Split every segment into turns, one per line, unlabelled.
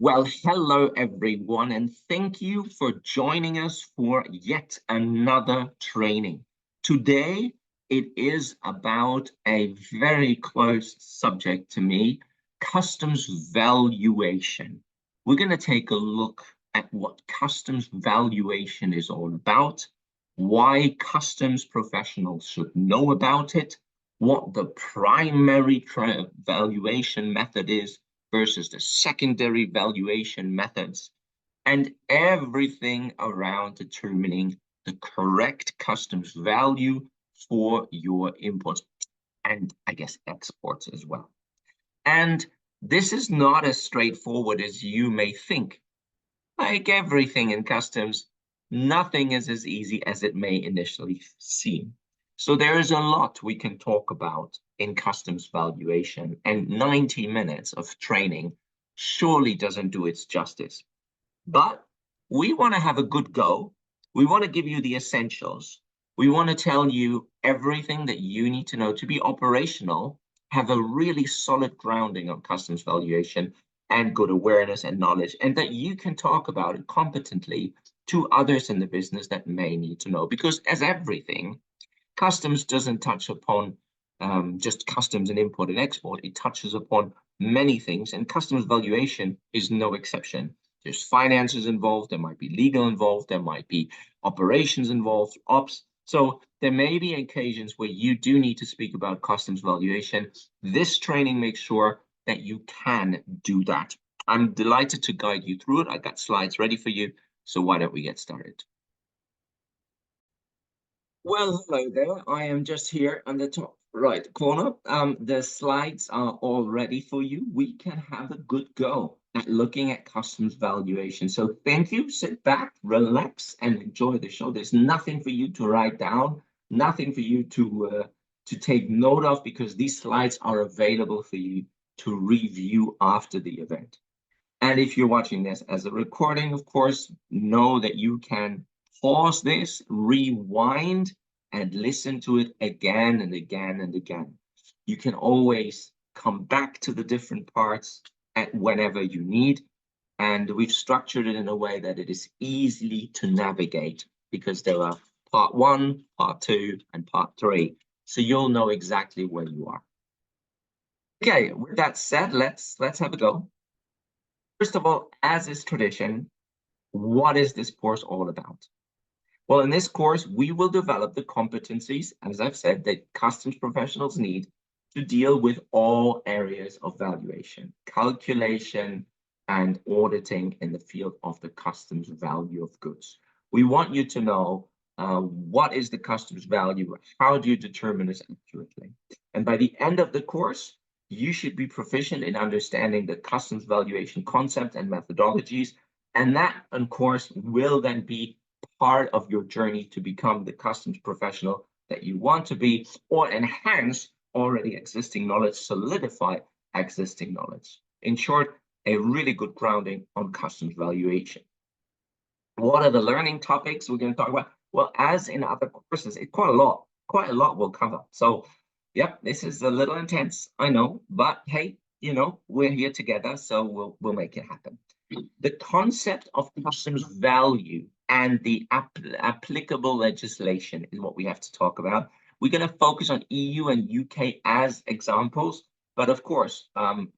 Well, hello everyone, and thank you for joining us for yet another training. Today, it is about a very close subject to me, customs valuation. We're going to take a look at what customs valuation is all about, why customs professionals should know about it, what the primary valuation method is versus the secondary valuation methods, and everything around determining the correct customs value for your imports and I guess exports as well. And this is not as straightforward as you may think. Like everything in customs, nothing is as easy as it may initially seem. So there is a lot we can talk about in customs valuation, and 90 minutes of training surely doesn't do its justice. But we want to have a good go. We want to give you the essentials. We want to tell you everything that you need to know to be operational, have a really solid grounding on customs valuation and good awareness and knowledge, and that you can talk about it competently to others in the business that may need to know. Because as everything, customs doesn't touch upon just customs and import and export. It touches upon many things, and customs valuation is no exception. There's finances involved, there might be legal involved, there might be operations involved, ops. So there may be occasions where you do need to speak about customs valuation. This training makes sure that you can do that. I'm delighted to guide you through it. I got slides ready for you. So why don't we get started? Well, hello there. I am just here on the top right corner. The slides are all ready for you. We can have a good go at looking at customs valuation. So thank you. Sit back, relax, and enjoy the show. There's nothing for you to write down, nothing for you to take note of, because these slides are available for you to review after the event. And if you're watching this as a recording, of course, know that you can pause this, rewind, and listen to it again and again and again. You can always come back to the different parts at whenever you need. And we've structured it in a way that it is easily to navigate, because there are part 1, part 2, and part 3. So you'll know exactly where you are. Okay, with that said, let's have a go. First of all, as is tradition, what is this course all about? Well, in this course, we will develop the competencies, as I've said, that customs professionals need to deal with all areas of valuation, calculation, and auditing in the field of the customs value of goods. We want you to know what is the customs value, how do you determine this accurately? And by the end of the course, you should be proficient in understanding the customs valuation concept and methodologies, and that, of course, will then be part of your journey to become the customs professional that you want to be, or enhance already existing knowledge, solidify existing knowledge. In short, a really good grounding on customs valuation. What are the learning topics we're going to talk about? Well, as in other courses, quite a lot will cover. So, yep, this is a little intense, I know, but hey, we're here together, so we'll make it happen. The concept of customs value and the applicable legislation is what we have to talk about. We're going to focus on EU and UK as examples, but of course,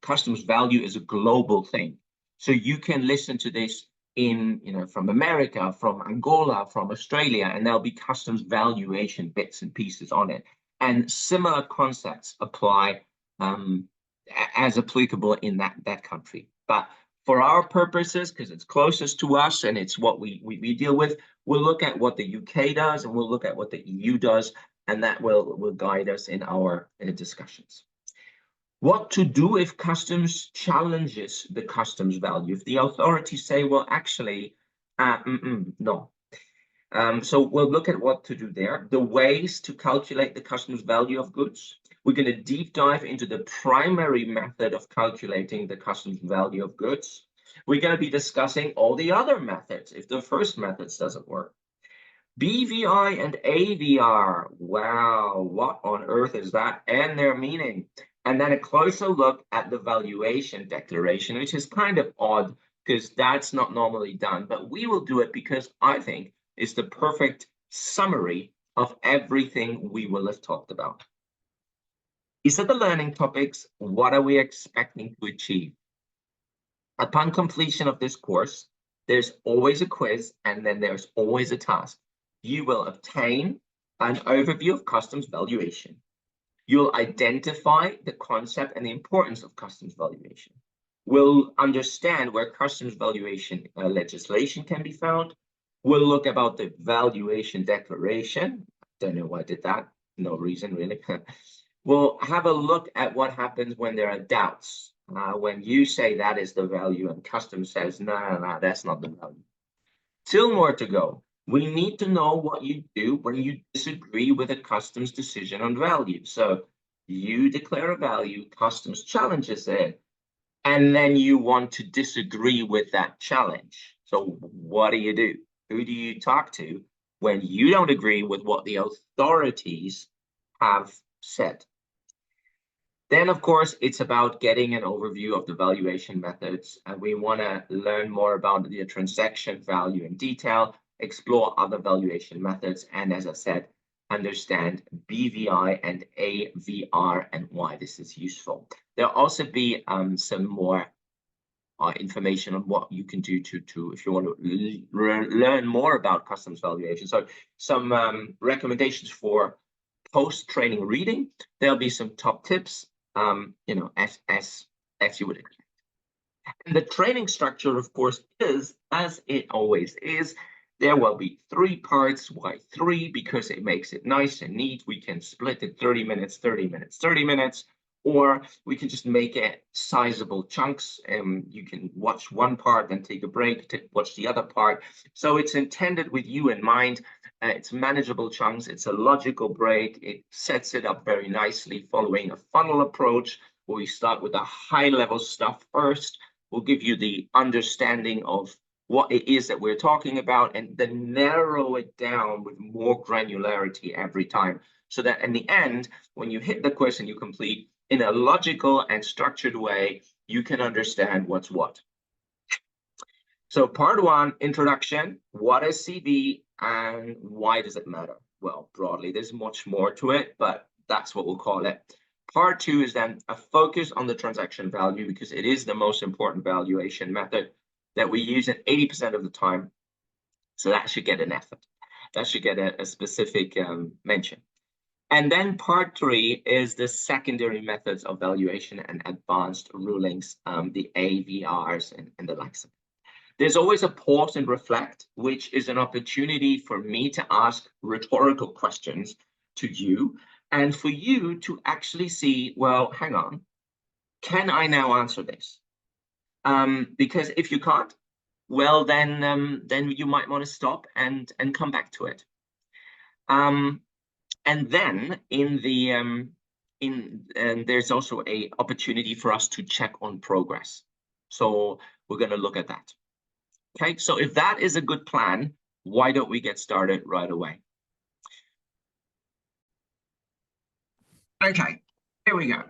customs value is a global thing. So you can listen to this from America, from Angola, from Australia, and there'll be customs valuation bits and pieces on it. And similar concepts apply as applicable in that country. But for our purposes, because it's closest to us and it's what we deal with, we'll look at what the UK does and we'll look at what the EU does, and that will guide us in our discussions. What to do if customs challenges the customs value? If the authorities say, well, actually, no. So we'll look at what to do there, the ways to calculate the customs value of goods. We're going to deep dive into the primary method of calculating the customs value of goods. We're going to be discussing all the other methods if the first methods doesn't work. BVI and AVR, wow, what on earth is that and their meaning? And then a closer look at the valuation declaration, which is kind of odd because that's not normally done, but we will do it because I think it's the perfect summary of everything we will have talked about. These are the learning topics. What are we expecting to achieve? Upon completion of this course, there's always a quiz and then there's always a task. You will obtain an overview of customs valuation. You'll identify the concept and the importance of customs valuation. We'll understand where customs valuation legislation can be found. We'll look about the valuation declaration. Don't know why I did that. No reason, really. We'll have a look at what happens when there are doubts. When you say that is the value and customs says, no, that's not the value. Still more to go. We need to know what you do when you disagree with a customs decision on value. So you declare a value, customs challenges it, and then you want to disagree with that challenge. So what do? Who do you talk to when you don't agree with what the authorities have said? Then, of course, it's about getting an overview of the valuation methods. And we want to learn more about the transaction value in detail, explore other valuation methods, and as I said, understand BVI and AVR and why this is useful. There'll also be some more information on what you can do to if you want to learn more about customs valuation. So some recommendations for post-training reading. There'll be some top tips, you know, as you would expect. And the training structure, of course, is, as it always is, there will be 3 parts. Why 3? Because it makes it nice and neat. We can split it 30 minutes, 30 minutes, 30 minutes, or we can just make it sizable chunks. You can watch one part, then take a break to watch the other part. So it's intended with you in mind. It's manageable chunks. It's a logical break. It sets it up very nicely following a funnel approach where we start with the high level stuff first. We'll give you the understanding of what it is that we're talking about and then narrow it down with more granularity every time. So that in the end, when you hit the quiz and you complete in a logical and structured way, you can understand what's what. So part 1, introduction. What is CV and why does it matter? Well, broadly, there's much more to it, but that's what we'll call it. Part 2 is then a focus on the transaction value because it is the most important valuation method that we use at 80% of the time. So that should get an effort. That should get a specific mention. And then part 3 is the secondary methods of valuation and advanced rulings, the AVRs and the likes. There's always a pause and reflect, which is an opportunity for me to ask rhetorical questions to you and for you to actually see, well, hang on, can I now answer this? Because if you can't, well, then you might want to stop and come back to it. And then there's also a opportunity for us to check on progress. So we're going to look at that. Okay, so if that is a good plan, why don't we get started right away? Okay, here we go.